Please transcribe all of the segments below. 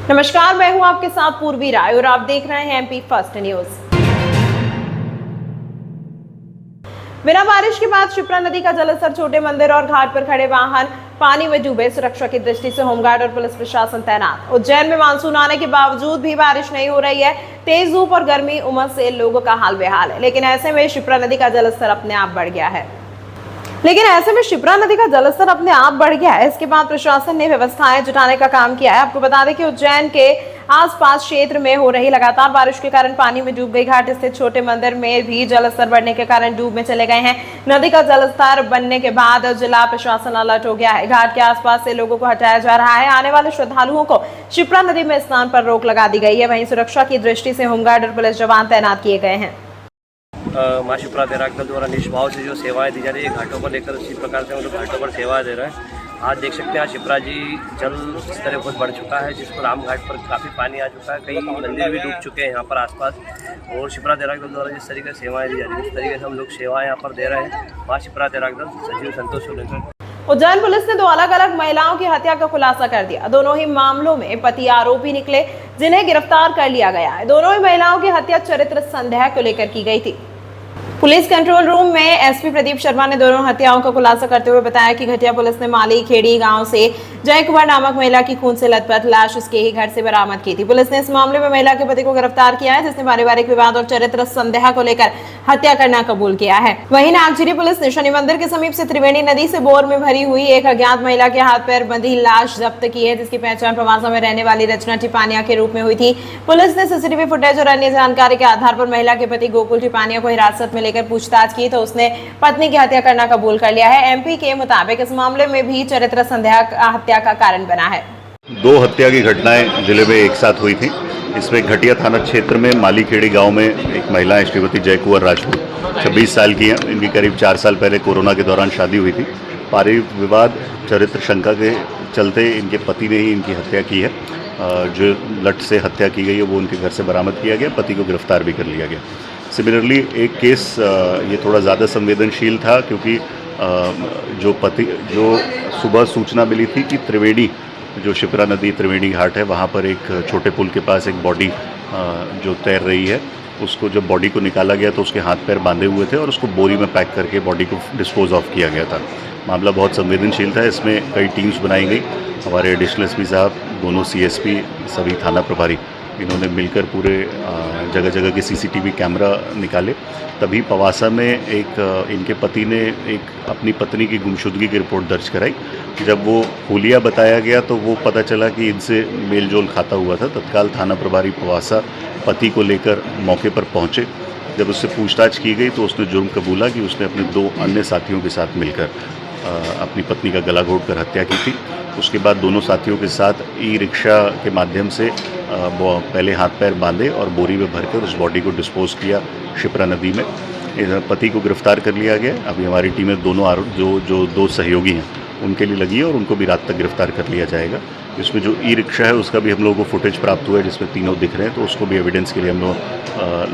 नमस्कार, मैं हूं आपके साथ पूर्वी राय और आप देख रहे हैं एमपी फर्स्ट न्यूज। बिना बारिश के बाद शिप्रा नदी का जलस्तर, छोटे मंदिर और घाट पर खड़े वाहन पानी में डूबे। सुरक्षा की दृष्टि से होमगार्ड और पुलिस प्रशासन तैनात। उज्जैन में मानसून आने के बावजूद भी बारिश नहीं हो रही है। तेज धूप और गर्मी उमस से लोगों का हाल बेहाल है। लेकिन ऐसे में शिप्रा नदी का जलस्तर अपने आप बढ़ गया है। इसके बाद प्रशासन ने व्यवस्थाएं जुटाने का काम किया है। आपको बता दें कि उज्जैन के आसपास क्षेत्र में हो रही लगातार बारिश के कारण पानी में डूब गई। घाट स्थित छोटे मंदिर में भी जलस्तर बढ़ने के कारण डूब में चले गए हैं। नदी का जलस्तर बनने के बाद जिला प्रशासन अलर्ट हो गया है। घाट के आसपास से लोगों को हटाया जा रहा है। आने वाले श्रद्धालुओं को शिप्रा नदी में स्नान पर रोक लगा दी गई है। वहीं सुरक्षा की दृष्टि से होमगार्ड और पुलिस जवान तैनात किए गए हैं। माँ शिप्रा तैराक दल द्वारा निष्भाव से जो सेवाएं दी जा रही है घाटों पर लेकर, उसी प्रकार से हम लोग घाटों पर सेवा दे रहे हैं। आज देख सकते हैं आज शिप्रा जी जल स्तर बहुत बढ़ चुका है, जिस पर राम घाट पर काफ़ी पानी आ चुका है। कई मंदिर भी डूब चुके हैं यहाँ पर आसपास। और शिप्रा तैराक दल द्वारा जिस तरीके से सेवाएं दी जा रही है, उस तरीके से हम लोग सेवाएं यहाँ पर दे रहे हैं। माँ शिप्रा तैराक दल सचिव संतोष सोलंकर। उज्जैन पुलिस ने 2 अलग-अलग महिलाओं की हत्या का खुलासा कर दिया। दोनों ही मामलों में पति आरोपी निकले, जिन्हें गिरफ्तार कर लिया गया है। दोनों ही महिलाओं की हत्या चरित्र संदेह को लेकर की गई थी। पुलिस कंट्रोल रूम में एसपी प्रदीप शर्मा ने दोनों हत्याओं का खुलासा करते हुए बताया कि घटिया पुलिस ने माली खेड़ी गांव से जय कुमार नामक महिला की खून से लथपथ लाश उसके ही घर से बरामद की थी। पुलिस ने इस मामले में महिला के पति को गिरफ्तार किया है, जिसने पारिवारिक विवाद और चरित्र संदेह को लेकर हत्या करना कबूल किया है। वहीं नागझिरी पुलिस ने शनि मंदिर के समीप से त्रिवेणी नदी से बोर में भरी हुई एक अज्ञात महिला के हाथ पैर बंधी लाश जब्त की है, जिसकी पहचान प्रवासा में रहने वाली रचना टिपानिया के रूप में हुई थी। पुलिस ने सीसीटीवी फुटेज और अन्य जानकारी के आधार पर महिला के पति गोकुल टिपानिया को हिरासत में लेकर पूछताछ की तो उसने पत्नी की हत्या करना कबूल कर लिया है। एमपी के मुताबिक इस मामले में भी चरित्र संदेह हत्या का कारण बना है। 2 हत्या की घटनाएं जिले में एक साथ हुई थी। इसमें घटिया थाना क्षेत्र में मालीखेड़ी गांव में एक महिला है श्रीमती जय कुंवर राजपूत, 26 साल की है। इनकी करीब 4 साल पहले कोरोना के दौरान शादी हुई थी। पारिवारिक विवाद चरित्र शंका के चलते इनके पति ने ही इनकी हत्या की है। जो लट से हत्या की गई है वो उनके घर से बरामद किया गया। पति को गिरफ्तार भी कर लिया गया। सिमिलरली एक केस ये थोड़ा ज़्यादा संवेदनशील था, क्योंकि जो सुबह सूचना मिली थी कि त्रिवेणी, जो शिप्रा नदी त्रिवेणी घाट है, वहाँ पर एक छोटे पुल के पास एक बॉडी जो तैर रही है, उसको जब बॉडी को निकाला गया तो उसके हाथ पैर बांधे हुए थे और उसको बोरी में पैक करके बॉडी को डिस्पोज ऑफ किया गया था। मामला बहुत संवेदनशील था। इसमें कई टीम्स बनाई गई। हमारे एडिशनल एसपी साहब, दोनों सीएसपी, सभी थाना प्रभारी, इन्होंने मिलकर पूरे जगह जगह के सीसीटीवी कैमरा निकाले। तभी पवासा में इनके पति ने एक अपनी पत्नी की गुमशुदगी की रिपोर्ट दर्ज कराई। जब वो हुलिया बताया गया तो वो पता चला कि इनसे मेलजोल खाता हुआ था। तत्काल थाना प्रभारी पवासा पति को लेकर मौके पर पहुंचे। जब उससे पूछताछ की गई तो उसने जुर्म कबूला कि उसने अपने 2 अन्य साथियों के साथ मिलकर अपनी पत्नी का गला घोंटकर हत्या की थी। उसके बाद दोनों साथियों के साथ ई-रिक्शा के माध्यम से पहले हाथ पैर बांधे और बोरी में भरकर उस बॉडी को डिस्पोज किया शिप्रा नदी में। पति को गिरफ्तार कर लिया गया। अभी हमारी टीम में दोनों जो 2 सहयोगी हैं उनके लिए लगी है और उनको भी रात तक गिरफ्तार कर लिया जाएगा। इसमें जो ई-रिक्शा है उसका भी हम लोगों को फुटेज प्राप्त हुआ है, जिसमें तीनों दिख रहे हैं, तो उसको भी एविडेंस के लिए हम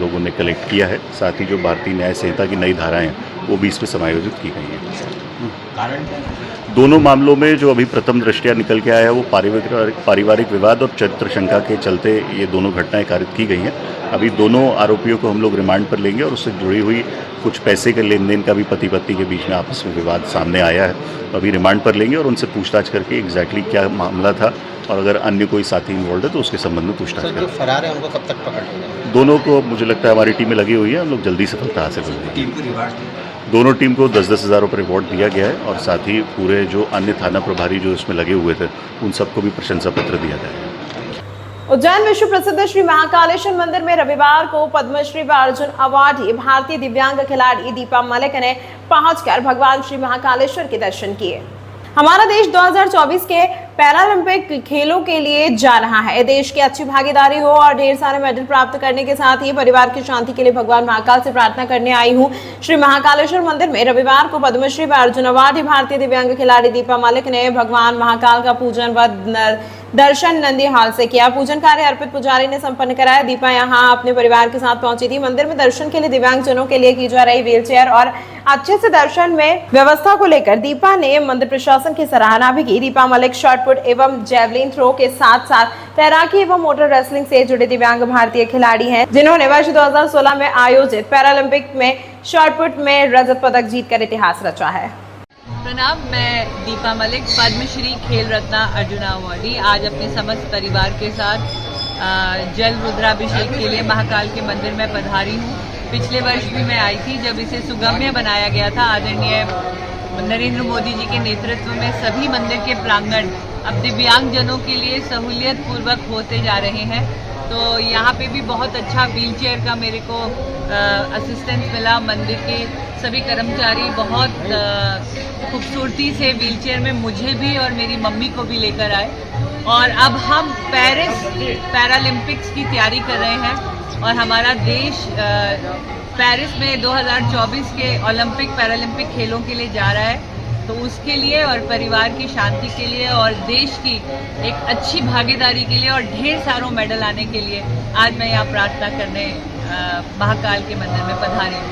लोगों ने कलेक्ट किया है। साथ ही जो भारतीय न्याय संहिता की नई धाराएँ हैं वो भी इसमें समायोजित की गई हैं। दोनों मामलों में जो अभी प्रथम दृष्टया निकल के आया है वो पारिवारिक विवाद और चरित्र शंका के चलते ये दोनों घटनाएं कारित की गई हैं। अभी दोनों आरोपियों को हम लोग रिमांड पर लेंगे और उससे जुड़ी हुई कुछ पैसे के लेन देन का भी पति पत्नी के बीच में आपस में विवाद सामने आया है। तो अभी रिमांड पर लेंगे और उनसे पूछताछ करके एग्जैक्टली क्या मामला था और अगर अन्य कोई साथी इन्वॉल्व है तो उसके संबंध में पूछताछ करेंगे। फरार है उनको कब तक पकड़ेंगे? दोनों को मुझे लगता है हमारी टीम में लगी हुई है, हम लोग जल्दी सफलता हासिल करेंगे। दोनों टीम को 10-10 हज़ार रुपये रिवॉर्ड दिया गया है और साथ ही पूरे जो अन्य थाना प्रभारी जो इसमें लगे हुए थे उन सबको भी प्रशंसा पत्र दिया जाएगा। उज्जैन विश्व प्रसिद्ध श्री महाकालेश्वर मंदिर में रविवार को पद्मश्री व अर्जुन अवार्डी भारतीय दिव्यांग खिलाड़ी दीपा मलिक ने पहुंचकर भगवान श्री महाकालेश्वर के दर्शन किए। हमारा देश 2024 के पैरालंपिक खेलों के लिए जा रहा है। देश की अच्छी भागीदारी हो और ढेर सारे मेडल प्राप्त करने के साथ ही परिवार की शांति के लिए भगवान महाकाल से प्रार्थना करने आई हूँ। श्री महाकालेश्वर मंदिर में रविवार को पद्मश्री व अर्जुन अवार्डी भारतीय दिव्यांग खिलाड़ी दीपा मलिक ने भगवान महाकाल का पूजन व दर्शन नंदी हाल से किया। पूजन कार्य अर्पित पुजारी ने संपन्न कराया। दीपा यहां अपने परिवार के साथ पहुंची थी। मंदिर में दर्शन के लिए दिव्यांगजनों के लिए की जा रही व्हीलचेयर और अच्छे से दर्शन में व्यवस्था को लेकर दीपा ने मंदिर प्रशासन की सराहना भी की। दीपा मलिक शॉटपुट एवं जेवलिन थ्रो के साथ साथ तैराकी एवं मोटर रेसलिंग से जुड़े दिव्यांग भारतीय खिलाड़ी हैं, जिन्होंने वर्ष 2016 में आयोजित पैरालंपिक में शॉटपुट में रजत पदक जीतकर इतिहास रचा है। प्रणाम, मैं दीपा मलिक, पद्मश्री खेल रत्न अर्जुना अवार्डी, आज अपने समस्त परिवार के साथ जल रुद्राभिषेक के लिए महाकाल के मंदिर में पधारी हूँ। पिछले वर्ष भी मैं आई थी जब इसे सुगम्य बनाया गया था। आदरणीय नरेंद्र मोदी जी के नेतृत्व में सभी मंदिर के प्रांगण अब दिव्यांगजनों के लिए सहूलियत पूर्वक होते जा रहे हैं। तो यहाँ पे भी बहुत अच्छा व्हीलचेयर का मेरे को असिस्टेंस मिला। मंदिर के सभी कर्मचारी बहुत खूबसूरती से व्हीलचेयर में मुझे भी और मेरी मम्मी को भी लेकर आए और अब हम पेरिस पैरालंपिक्स की तैयारी कर रहे हैं और हमारा देश पेरिस में 2024 के ओलंपिक पैरालंपिक खेलों के लिए जा रहा है। तो उसके लिए और परिवार की शांति के लिए और देश की एक अच्छी भागीदारी के लिए और ढेर सारों मेडल आने के लिए आज मैं यहाँ प्रार्थना करने महाकाल के मंदिर में पधारी हूँ।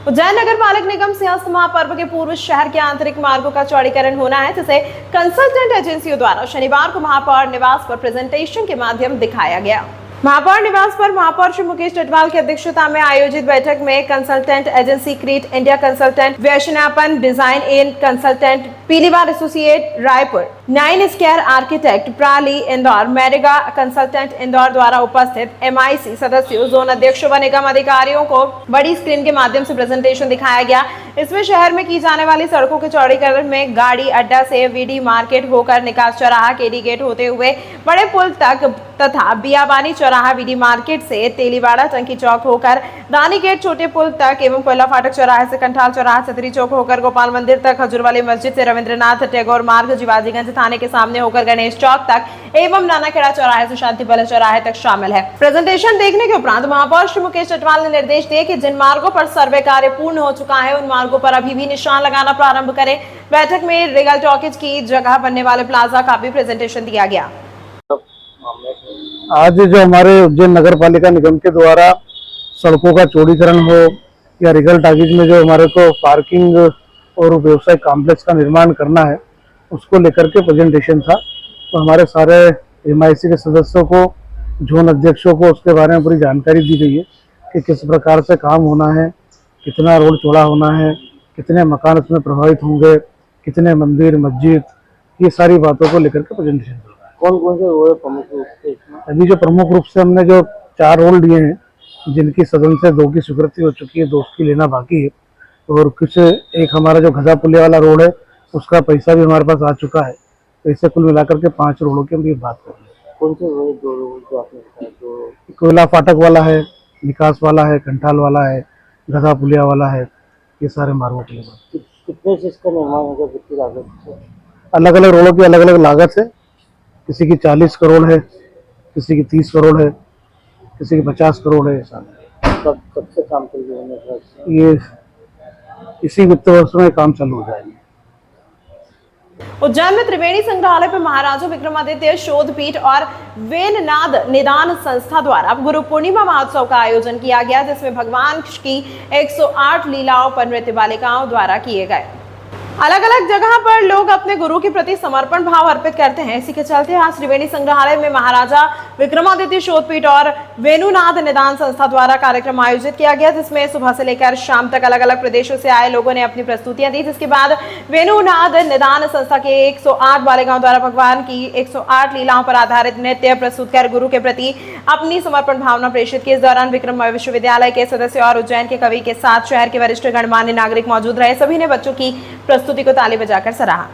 उज्जैन नगर पालिक निगम सिंहस्थ महापर्व के पूर्व शहर के आंतरिक मार्गों का चौड़ीकरण होना है, जिसे कंसल्टेंट एजेंसियों द्वारा शनिवार को महापौर निवास पर प्रेजेंटेशन के माध्यम दिखाया गया। महापौर निवास पर महापौर श्री मुकेश टटवाल की अध्यक्षता में आयोजित बैठक में कंसल्टेंट एजेंसी क्रीट इंडिया, कंसल्टेंट वैश्यनापन design and consultant Piliwal associate Raipur, 9 square architect प्राली इंदौर, मैरेगा कंसल्टेंट इंदौर द्वारा उपस्थित MIC सदस्यों, जोन अध्यक्षों व निगम अधिकारियों को बड़ी स्क्रीन के माध्यम से प्रेजेंटेशन दिखाया गया। इसमें शहर में की जाने वाली सड़कों के चौड़ीकरण में गाड़ी अड्डा से VD मार्केट होकर निकास चौराहा केडी गेट होते हुए बड़े पुल तक तथा बियाबानी चौराहा VD मार्केट से तेलीवाड़ा टंकी चौक होकर दानी गेट छोटे पुल तक एवं कोयला फाटक चौराहे से कंठाल चौराहा छतरी चौक होकर गोपाल मंदिर तक, खजूरवाली मस्जिद से रविंद्रनाथ टैगोर मार्ग जीवाजीगंज थाने के सामने होकर गणेश चौक तक एवं नानाखेड़ा चौराहे से शांति पल चौराहे तक शामिल है। प्रेजेंटेशन देखने के उपरांत महापौर श्री मुकेश टटवाल ने निर्देश दिए कि जिन मार्गों पर सर्वे कार्य पूर्ण हो चुका है उन मार्गों पर अभी भी निशान लगाना प्रारंभ करें। बैठक में रिगल टॉकीज की जगह बनने वाले प्लाजा का भी प्रेजेंटेशन दिया गया। आज जो हमारे उज्जैन नगर पालिका निगम के द्वारा सड़कों का चौड़ीकरण हो या रिगल टॉकीज में जो हमारे को पार्किंग और व्यवसायिक कॉम्प्लेक्स का निर्माण करना है उसको लेकर के प्रेजेंटेशन था। तो हमारे सारे MIC के सदस्यों को, जोन अध्यक्षों को उसके बारे में पूरी जानकारी दी गई है कि किस प्रकार से काम होना है, कितना रोड चौड़ा होना है, कितने मकान उसमें प्रभावित होंगे, कितने मंदिर मस्जिद, ये सारी बातों को लेकर के प्रेजेंटेशन चल रहा है। कौन कौन से रोल प्रमुख रूप से? अभी जो प्रमुख रूप से हमने जो 4 रोल दिए हैं, जिनकी सदन से 2 की स्वीकृति हो चुकी है, 2 की लेना बाकी है और कुछ एक हमारा जो घजा पुलिया वाला रोड है उसका पैसा भी हमारे पास आ चुका है। तो इसे कुल मिलाकर के 5 रोडों की हम ये बात कर रहे हैं। कौन से रोड? 2 रोड जो आपने बताया, जो कोयला फाटक वाला है, निकास वाला है, कंठाल वाला है, घजा पुलिया वाला है, ये सारे मार्गों के लिए। कितने से इसका निर्माण होगा, कितनी लागत से? अलग अलग रोडों की अलग अलग लागत है। किसी की 40 करोड़ है, किसी की 30 करोड़ है, किसी की 50 करोड़ है। कब से काम चल रहा है? ये इसी वित्त वर्ष में काम चालू हो जाएगा। उज्जैन में त्रिवेणी संग्रहालय पर महाराजा विक्रमादित्य शोध पीठ और वेननाद निदान संस्था द्वारा गुरु पूर्णिमा महोत्सव का आयोजन किया गया, जिसमें भगवान की 108 लीलाओं पर नृत्य बालिकाओं द्वारा किए गए। अलग अलग जगह पर लोग अपने गुरु के प्रति समर्पण भाव अर्पित करते हैं। इसी के चलते आज त्रिवेणी संग्रहालय में महाराजा विक्रमादित्य शोधपीठ और वेणुनाद निदान संस्था द्वारा कार्यक्रम आयोजित किया गया, जिसमें सुबह से लेकर शाम तक अलग अलग प्रदेशों से आए लोगों ने अपनी प्रस्तुतियां दी। जिसके बाद वेणुनाद निदान संस्था के 108 बालिकाओं द्वारा भगवान की 108 लीलाओं पर आधारित नृत्य प्रस्तुत कर गुरु के प्रति अपनी समर्पण भावना प्रेषित की। इस दौरान विक्रम विश्वविद्यालय के सदस्य और उज्जैन के कवि के साथ शहर के वरिष्ठ गणमान्य नागरिक मौजूद रहे। सभी ने बच्चों की प्रस्तुति को ताली बजाकर सराहा।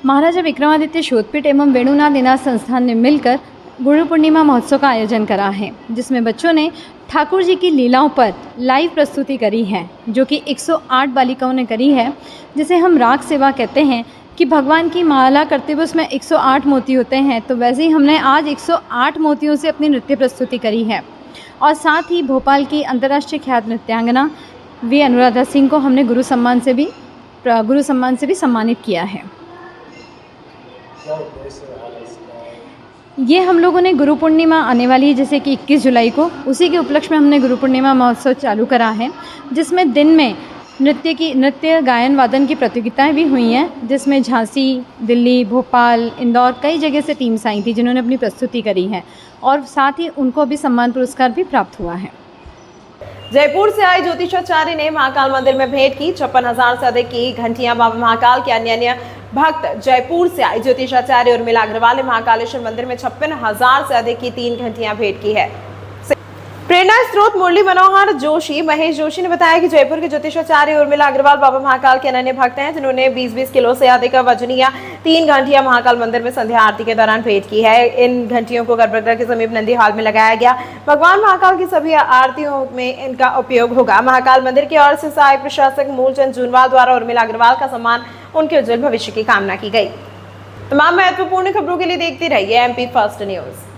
महाराजा विक्रमादित्य शोधपीठ एवं वेणुनाद निदान संस्थान ने मिलकर गुरु पूर्णिमा महोत्सव का आयोजन करा है, जिसमें बच्चों ने ठाकुर जी की लीलाओं पर लाइव प्रस्तुति करी है, जो कि 108 बालिकाओं ने करी है, जिसे हम राग सेवा कहते हैं कि भगवान की माला करते हुए उसमें 108 मोती होते हैं। तो वैसे ही हमने आज 108 मोतियों से अपनी नृत्य प्रस्तुति करी है और साथ ही भोपाल की अंतर्राष्ट्रीय ख्यात नृत्यांगना वी अनुराधा सिंह को हमने गुरु सम्मान से भी सम्मानित किया है। ये हम लोगों ने गुरु पूर्णिमा आने वाली है जैसे कि 21 जुलाई को, उसी के उपलक्ष्य में हमने गुरु पूर्णिमा महोत्सव चालू करा है, जिसमें दिन में नृत्य गायन वादन की प्रतियोगिताएं भी हुई हैं, जिसमें झांसी, दिल्ली, भोपाल, इंदौर कई जगह से टीम्स आई थी जिन्होंने अपनी प्रस्तुति करी है और साथ ही उनको अभी सम्मान पुरस्कार भी प्राप्त हुआ है। जयपुर से आए ज्योतिषाचार्य ने महाकाल मंदिर में भेंट की। 56,000 से अधिक की घंटियां बाबा महाकाल के अन्य भक्त जयपुर से आए ज्योतिषाचार्य उर्मिला अग्रवाल ने महाकालेश्वर मंदिर में 56,000 से अधिक की 3 घंटियां भेंट की है। प्रेरणा स्रोत मुरली मनोहर जोशी महेश जोशी ने बताया कि जयपुर के ज्योतिषाचार्य उर्मिला अग्रवाल बाबा महाकाल के अनन्य भक्त हैं, जिन्होंने 20-20 किलो से अधिक वजनीय 3 घंटियां महाकाल मंदिर में संध्या आरती के दौरान भेंट की है। इन घंटियों को गर्भगृह के समीप नंदी हॉल में लगाया गया। भगवान महाकाल की सभी आरतियों में इनका उपयोग होगा। महाकाल मंदिर की ओर से सहायक प्रशासक मूलचंद जूनवाल द्वारा उर्मिला अग्रवाल का सम्मान उनके उज्जवल भविष्य की कामना की गई। तमाम महत्वपूर्ण खबरों के लिए देखते रहिए MP फर्स्ट न्यूज।